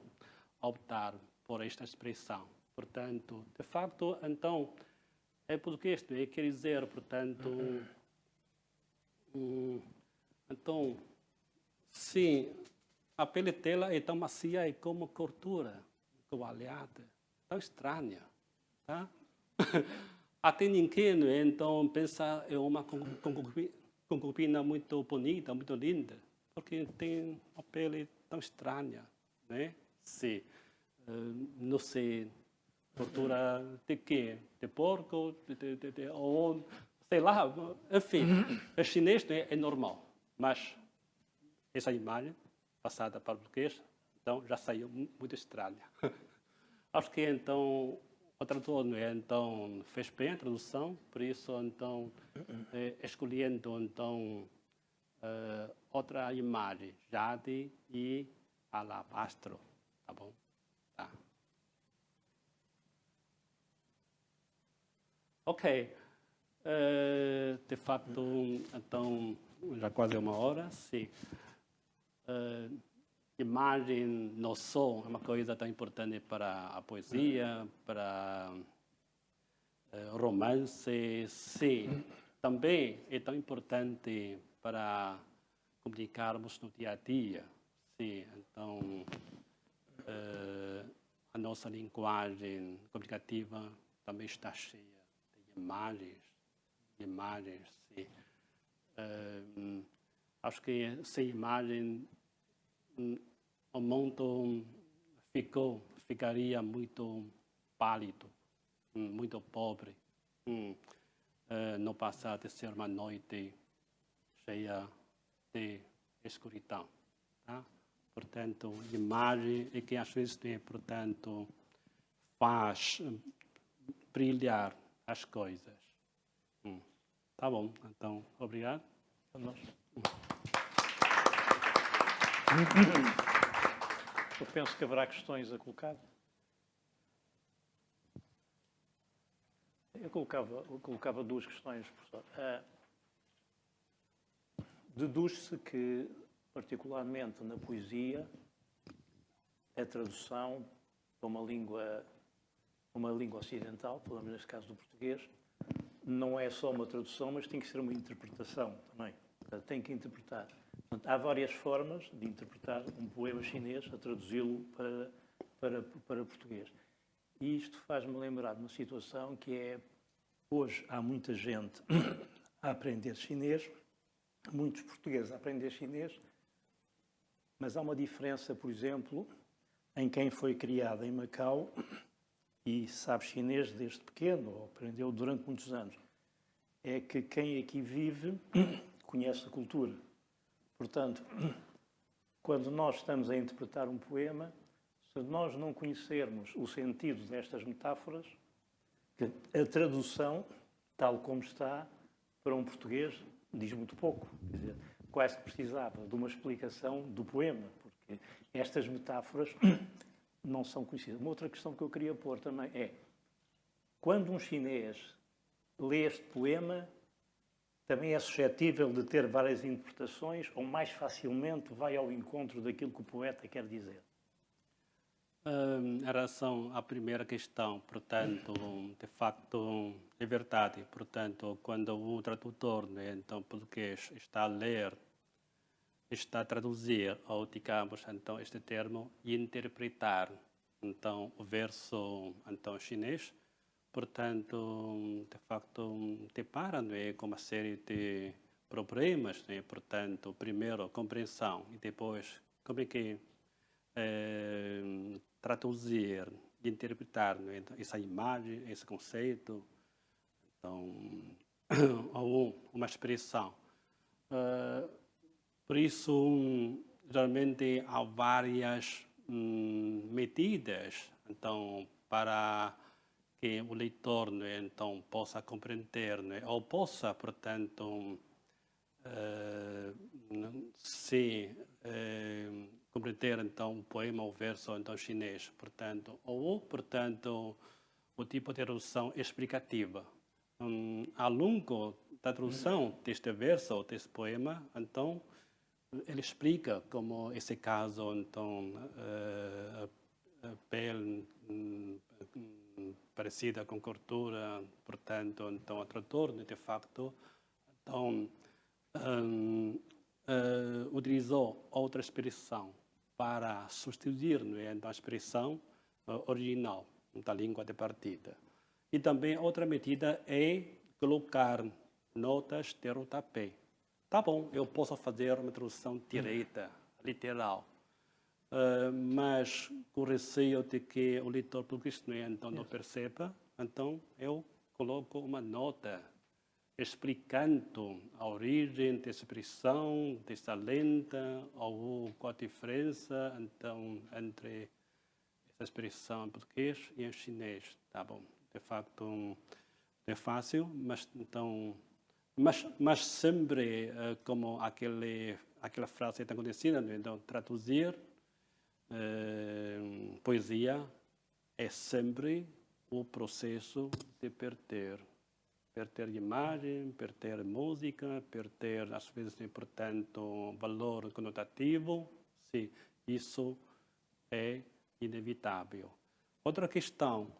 optar por esta expressão. Portanto, de facto, então, é português, quer dizer, portanto, então, sim, a pele dela é tão macia e como cordura, coalhada, tão estranha, tá? Até ninguém, então, pensa em uma concubina muito bonita, muito linda, porque tem uma pele tão estranha, né? Sim. Não sei, tortura de quê? De porco? Ou, sei lá, enfim. O chinês é normal, mas essa imagem, passada para o português, então já saiu muito estranha. Acho que então o tradutor então fez bem a tradução, por isso então escolhendo então outra imagem, jade e alabastro, tá bom? Tá. Ok. De fato, então, já quase 1 hora, sim. Imagem no som é uma coisa tão importante para a poesia, para romance, sim. Também é tão importante para comunicarmos no dia a dia, sim. Então, a nossa linguagem comunicativa também está cheia de imagens, sim. Acho que sem imagem o mundo ficaria muito pálido, muito pobre. Não passar de ser uma noite cheia de escuridão, tá? Portanto, imagem é que às vezes, portanto, faz brilhar as coisas. Tá bom, então, obrigado. Eu penso que haverá questões a colocar. Eu colocava 2 questões, professor. Deduz-se que, particularmente na poesia, a tradução para uma língua ocidental, falamos neste caso do português, não é só uma tradução, mas tem que ser uma interpretação também. Tem que interpretar. Portanto, há várias formas de interpretar um poema chinês, a traduzi-lo para português. E isto faz-me lembrar de uma situação que é, hoje há muita gente a aprender chinês, muitos portugueses a aprender chinês, mas há uma diferença, por exemplo, em quem foi criado em Macau e sabe chinês desde pequeno, ou aprendeu durante muitos anos, é que quem aqui vive conhece a cultura. Portanto, quando nós estamos a interpretar um poema, se nós não conhecermos o sentido destas metáforas, a tradução, tal como está, para um português, diz muito pouco. Quer dizer, quase que precisava de uma explicação do poema, porque estas metáforas não são conhecidas. Uma outra questão que eu queria pôr também é, quando um chinês lê este poema, também é suscetível de ter várias interpretações ou mais facilmente vai ao encontro daquilo que o poeta quer dizer? Em relação à primeira questão, portanto, de facto, é verdade. Portanto, quando o tradutor, né, então, português, está a ler, está a traduzir, ou, digamos, então, este termo, interpretar, então, o verso, então, chinês, portanto, de facto, depara, né, com uma série de problemas, né, portanto, primeiro, compreensão, e depois, como é que traduzir, interpretar, né, essa imagem, esse conceito, então, ou uma expressão. Por isso, geralmente há várias medidas, então, para que o leitor, né, então, possa compreender, né, ou possa, portanto, se compreender então o poema ou verso então chinês, portanto, ou portanto o tipo de tradução explicativa. Ao longo da tradução deste verso ou deste poema, então ele explica como esse caso então a pele parecida com gordura, portanto, então o tradutor de facto então utilizou outra expressão para substituir, não é, a expressão original da língua de partida. E também outra medida é colocar notas de rodapé. Tá bom, eu posso fazer uma tradução direta, literal, mas com receio de que o leitor português então não perceba, então eu coloco uma nota explicando a origem dessa expressão, dessa lenda, ou qual a diferença então, entre essa expressão em português e em chinês. Tá bom, de facto, não é fácil, mas, então, mas sempre como aquela frase tão conhecida, então, traduzir poesia é sempre o processo de perder imagem, perder música, perder, às vezes, portanto, valor conotativo. Sim, isso é inevitável. Outra questão,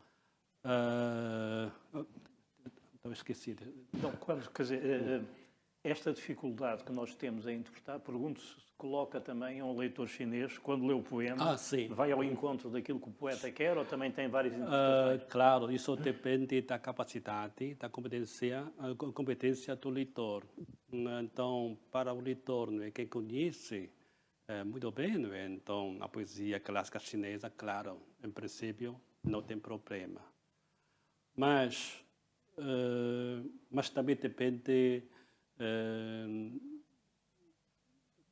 estou esquecido. Então, quer dizer, esta dificuldade que nós temos em interpretar, pergunto se coloca também a um leitor chinês, quando lê o poema, vai ao encontro daquilo que o poeta quer ou também tem várias interpretações? Claro, isso depende da capacidade, da competência do leitor. Então, para o leitor, não é, quem conhece muito bem, não é, então, a poesia clássica chinesa, claro, em princípio, não tem problema. Mas também depende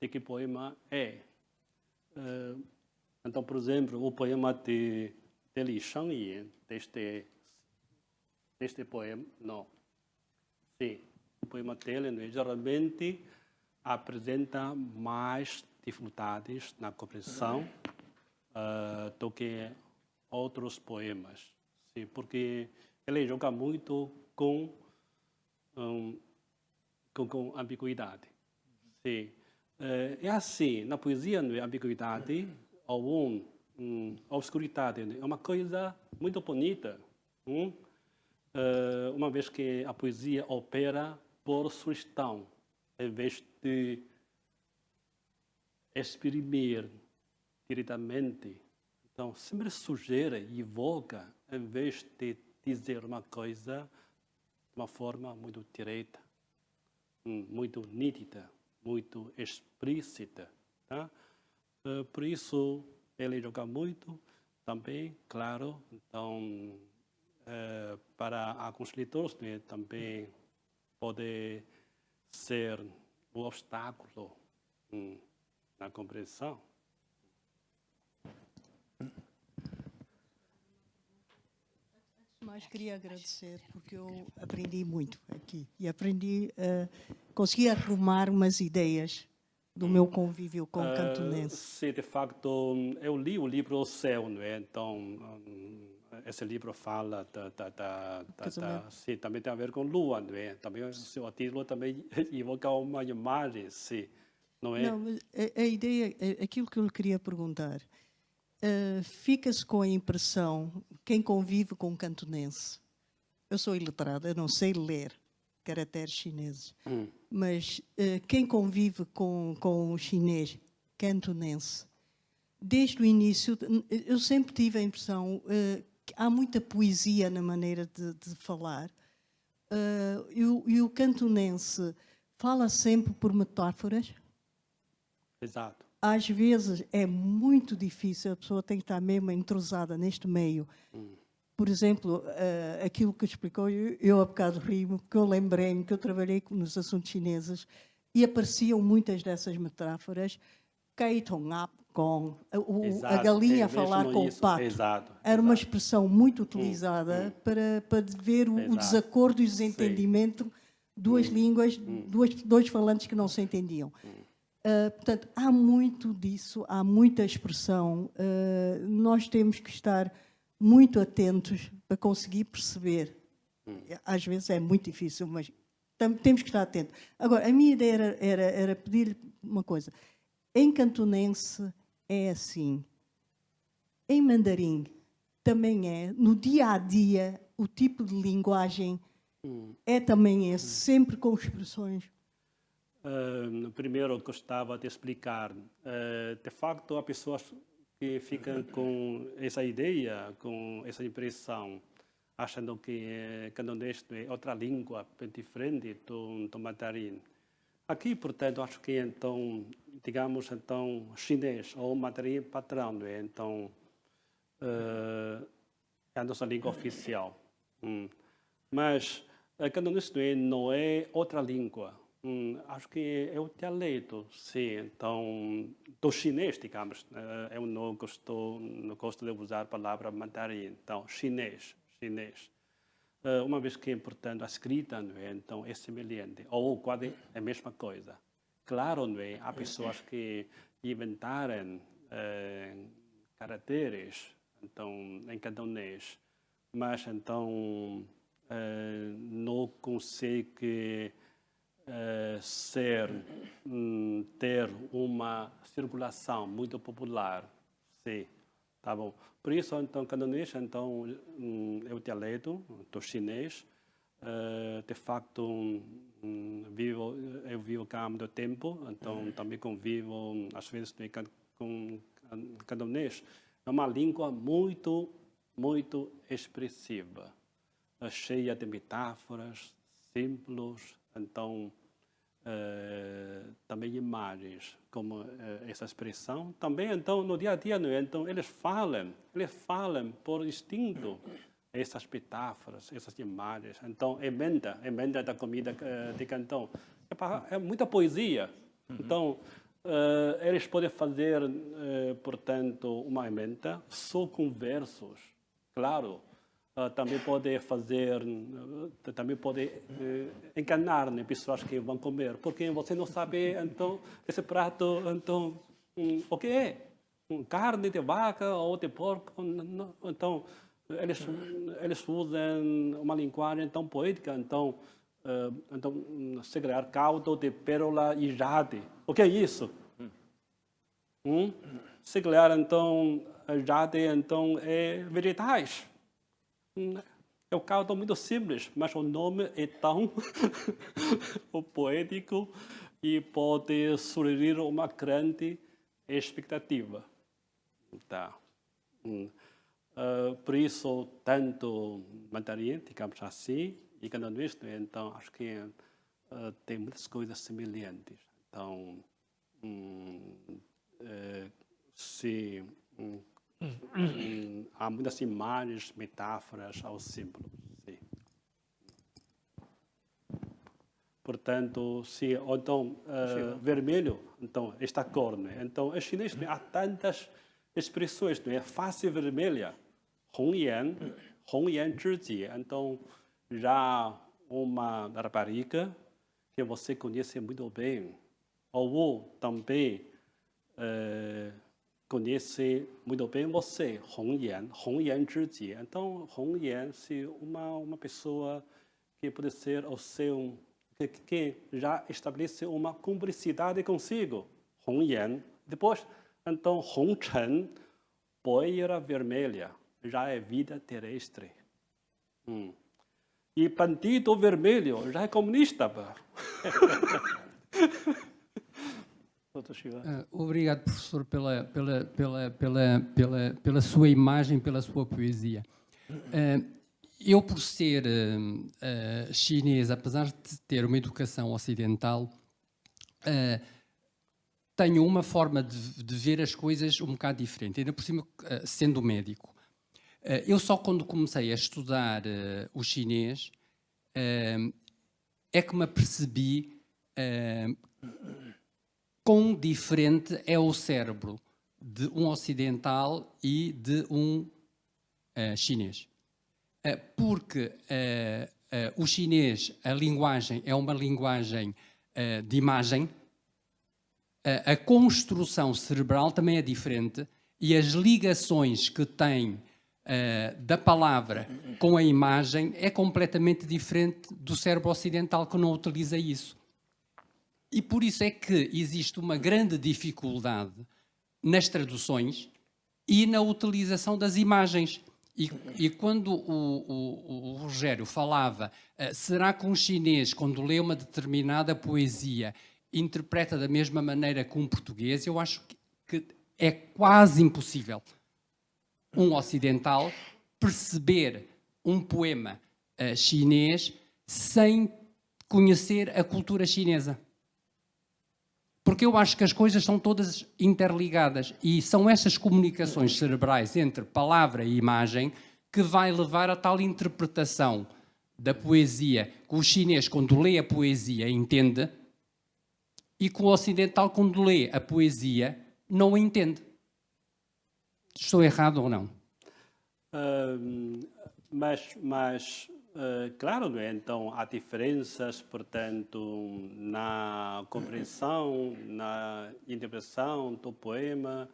de que poema é. Então, por exemplo, o poema de Li Shangyin, deste poema, não. Sim, o poema dele geralmente apresenta mais dificuldades na compreensão do que outros poemas. Sim, porque ele joga muito com ambiguidade. Sim. É assim, na poesia, não é, ambiguidade ou obscuridade é uma coisa muito bonita, uma vez que a poesia opera por sugestão, em vez de exprimir diretamente. Então, sempre sugere e evoca, em vez de dizer uma coisa de uma forma muito direta, muito nítida, muito explícita. Tá? Por isso, ele joga muito também, claro. Então, para alguns leitores, né, também pode ser um obstáculo na compreensão. Mas queria agradecer, porque eu aprendi muito aqui. E aprendi, consegui arrumar umas ideias do meu convívio com o cantonense. Sim, de facto, eu li o livro O Céu, não é? Então, esse livro fala sim, também tem a ver com lua, não é? Também o seu título também evoca uma imagem, sim, não é? Não, mas a ideia, aquilo que eu lhe queria perguntar, fica-se com a impressão, quem convive com o cantonense, eu sou iletrada, eu não sei ler caracteres chineses, mas quem convive com o chinês cantonense, desde o início, eu sempre tive a impressão que há muita poesia na maneira de falar, e o cantonense fala sempre por metáforas. Exato. Às vezes é muito difícil, a pessoa tem que estar mesmo entrosada neste meio. Por exemplo, aquilo que explicou, eu há bocado rimo, porque eu lembrei-me que eu trabalhei nos assuntos chineses e apareciam muitas dessas metáforas. A galinha falar com o pato. Exato. Era uma expressão muito utilizada para ver o desacordo e o desentendimento, duas línguas, dois falantes que não se entendiam. Portanto, há muito disso, há muita expressão. Nós temos que estar muito atentos para conseguir perceber. Às vezes é muito difícil, mas temos que estar atentos. Agora, a minha ideia era pedir-lhe uma coisa. Em cantonense é assim. Em mandarim também é. No dia-a-dia, o tipo de linguagem é também esse, sempre com expressões. Primeiro, gostava de explicar. De facto, há pessoas que ficam com essa ideia, com essa impressão, achando que cantonês é outra língua bem diferente do mandarim. Aqui, portanto, acho que então, digamos, então, chinês ou mandarim padrão, não é? Então, é a nossa língua oficial. Mas cantonês não é outra língua. Acho que é o dialeto, sim. Então, do chinês, digamos. Eu não gosto de usar a palavra mandarim. Então, chinês. Uma vez que, portanto, a escrita, não é? Então, é semelhante. Ou quase a mesma coisa. Claro, não é? Há pessoas que inventaram caracteres então, em cantonês, mas, então, não consegue ter uma circulação muito popular, sim, tá bom. Por isso, então, cantonês, então, é o dialeto do chinês. De facto, eu vivo cá há muito tempo, então também convivo às vezes com cantonês. É uma língua muito, muito expressiva, cheia de metáforas, símbolos. Então, também imagens, como essa expressão. Também, então, no dia a dia, então, eles falam por instinto essas metáforas, essas imagens. Então, emenda da comida de Cantão. É muita poesia. Então, eles podem fazer, portanto, uma emenda só com versos, claro. Também pode enganar, né, pessoas que vão comer, porque você não sabe, então, esse prato, então, o que é? Carne de vaca ou de porco? Não. Então, eles usam uma linguagem tão poética, então, se criar caldo de pérola e jade. O que é isso? Se criar, então, jade, então, é vegetais. É um caldo muito simples, mas o nome é tão poético e pode surgir uma grande expectativa. Tá. Por isso, tanto mandarim, digamos assim, e cantonês, então, acho que tem muitas coisas semelhantes. Então, se há muitas imagens, metáforas aos símbolos. Sim. Portanto, se então vermelho, então esta cor, não é? Então, em chinês há tantas expressões, não é? Face vermelha, 红颜之子. Então, já uma rapariga que você conhece muito bem, ou também conhece muito bem você, 红颜之子. Então, 红颜se uma pessoa que pode ser o seu que já estabelece uma cumplicidade consigo, 红颜. Depois, então, 红尘, poeira vermelha, já é vida terrestre. E bandido vermelho já é comunista. Doutor Chiva. Obrigado, professor, pela sua imagem, pela sua poesia. Eu, por ser chinês, apesar de ter uma educação ocidental, tenho uma forma de ver as coisas um bocado diferente, ainda por cima sendo médico. Eu só quando comecei a estudar o chinês é que me apercebi quão diferente é o cérebro de um ocidental e de um chinês. Porque o chinês, a linguagem é uma linguagem de imagem, a construção cerebral também é diferente e as ligações que tem da palavra com a imagem é completamente diferente do cérebro ocidental, que não utiliza isso. E por isso é que existe uma grande dificuldade nas traduções e na utilização das imagens. E quando o Rogério falava, será que um chinês, quando lê uma determinada poesia, interpreta da mesma maneira que um português? Eu acho que é quase impossível um ocidental perceber um poema chinês sem conhecer a cultura chinesa. Porque eu acho que as coisas são todas interligadas e são essas comunicações cerebrais entre palavra e imagem que vai levar a tal interpretação da poesia que o chinês, quando lê a poesia, entende, e que o ocidental, quando lê a poesia, não a entende. Estou errado ou não? Claro, não é? Então, há diferenças, portanto, na compreensão, na interpretação do poema,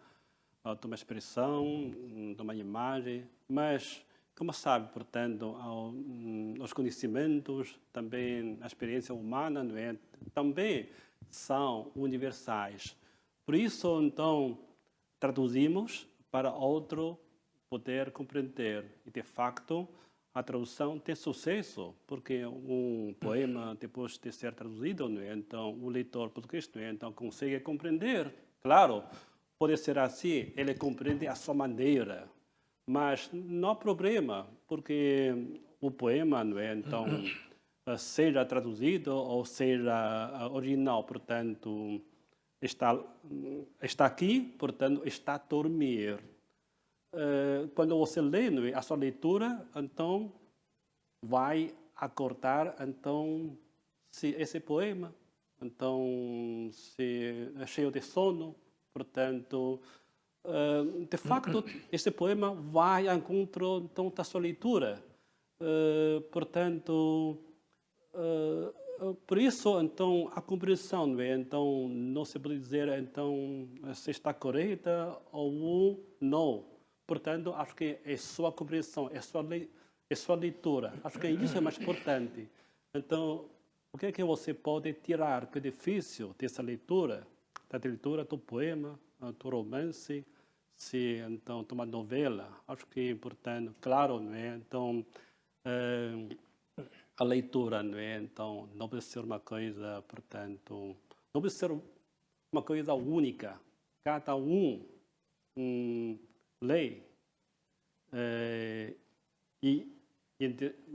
de uma expressão, de uma imagem, mas, como sabe, portanto, os conhecimentos, também a experiência humana, não é? Também são universais. Por isso, então, traduzimos para outro poder compreender. E, de facto, a tradução tem sucesso, porque um poema, depois de ser traduzido, não é? Então, o leitor português, não é? Então, consegue compreender. Claro, pode ser assim, ele compreende a sua maneira, mas não há problema, porque o poema, não é? Então, seja traduzido ou seja original, portanto, está aqui, portanto, está a dormir. Quando você lê, não é? A sua leitura, então, vai acordar, então, se esse poema, então, se é cheio de sono, portanto, de facto, esse poema vai ao encontro, então, da sua leitura. Portanto, por isso, então, a compreensão, não é? Então, não se pode dizer, então, se está correta ou não. Portanto, acho que é sua compreensão, é sua leitura. Acho que isso é mais importante. Então, o que é que você pode tirar que é difícil dessa leitura? Da leitura do poema, do romance, se então de uma novela. Acho que é importante, claro, não é? Então, a leitura, não é? Então, não pode ser uma coisa, portanto, não pode ser uma coisa única. Cada lê e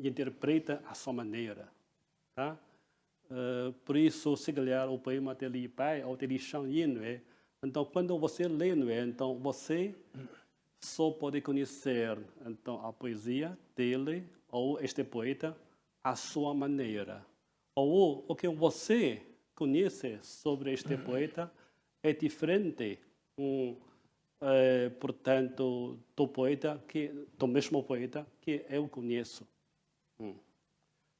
interpreta a sua maneira, tá? Por isso, se calhar, o poema de Li Bai ou de Li Shangyin, não é? Então, quando você lê, não é? Então, você só pode conhecer então a poesia dele ou este poeta à sua maneira. Ou o que você conhece sobre este poeta é diferente, portanto, do mesmo poeta que eu conheço.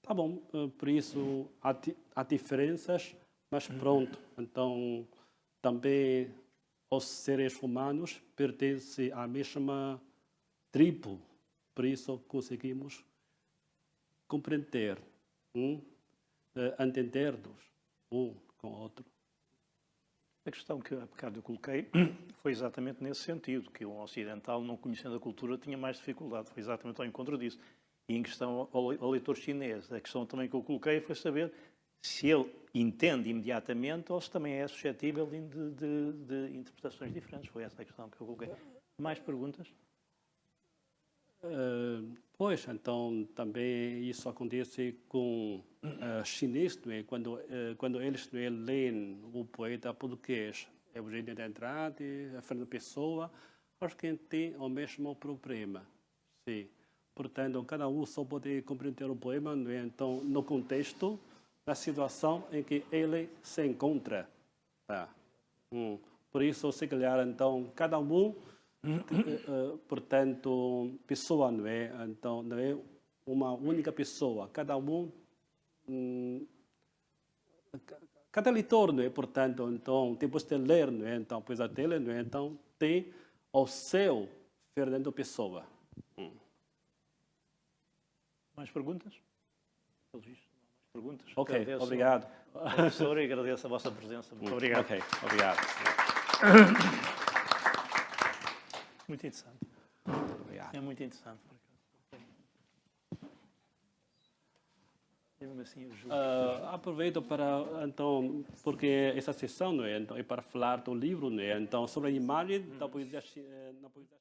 Tá bom, por isso há diferenças, mas pronto. Então, também os seres humanos pertencem à mesma tribo, por isso conseguimos compreender, entender-nos um com o outro. A questão que há bocado eu coloquei foi exatamente nesse sentido, que um ocidental, não conhecendo a cultura, tinha mais dificuldade. Foi exatamente ao encontro disso. E em questão ao leitor chinês, a questão também que eu coloquei foi saber se ele entende imediatamente ou se também é suscetível de interpretações diferentes. Foi essa a questão que eu coloquei. Mais perguntas? Pois, então, também isso acontece com chineses, não é? Quando eles não é, leem o poeta português, Eugênio de Andrade, Fernando Pessoa, acho que tem o mesmo problema. Sim. Portanto, cada um só pode compreender o poema, não é? Então, no contexto, na situação em que ele se encontra. Tá? Por isso, se calhar, então, cada um, portanto, pessoa, não é? Então, não é uma única pessoa. Cada um, cada leitor, não é? Portanto, então, depois de ler, não é? Então, pois a dele, não é? Então, tem o seu Fernando Pessoa. Mais perguntas? Pelos vistos, não há mais perguntas. Ok, Agradeço obrigado. ao professor e agradeço a vossa presença. Muito obrigado. Ok, obrigado. Muito interessante. Obrigado. É muito interessante. Mesmo assim, eu julgo. Aproveito para, então, porque essa sessão, não é? Então, é para falar do livro, não é? Então, sobre a imagem da poesia, na poesia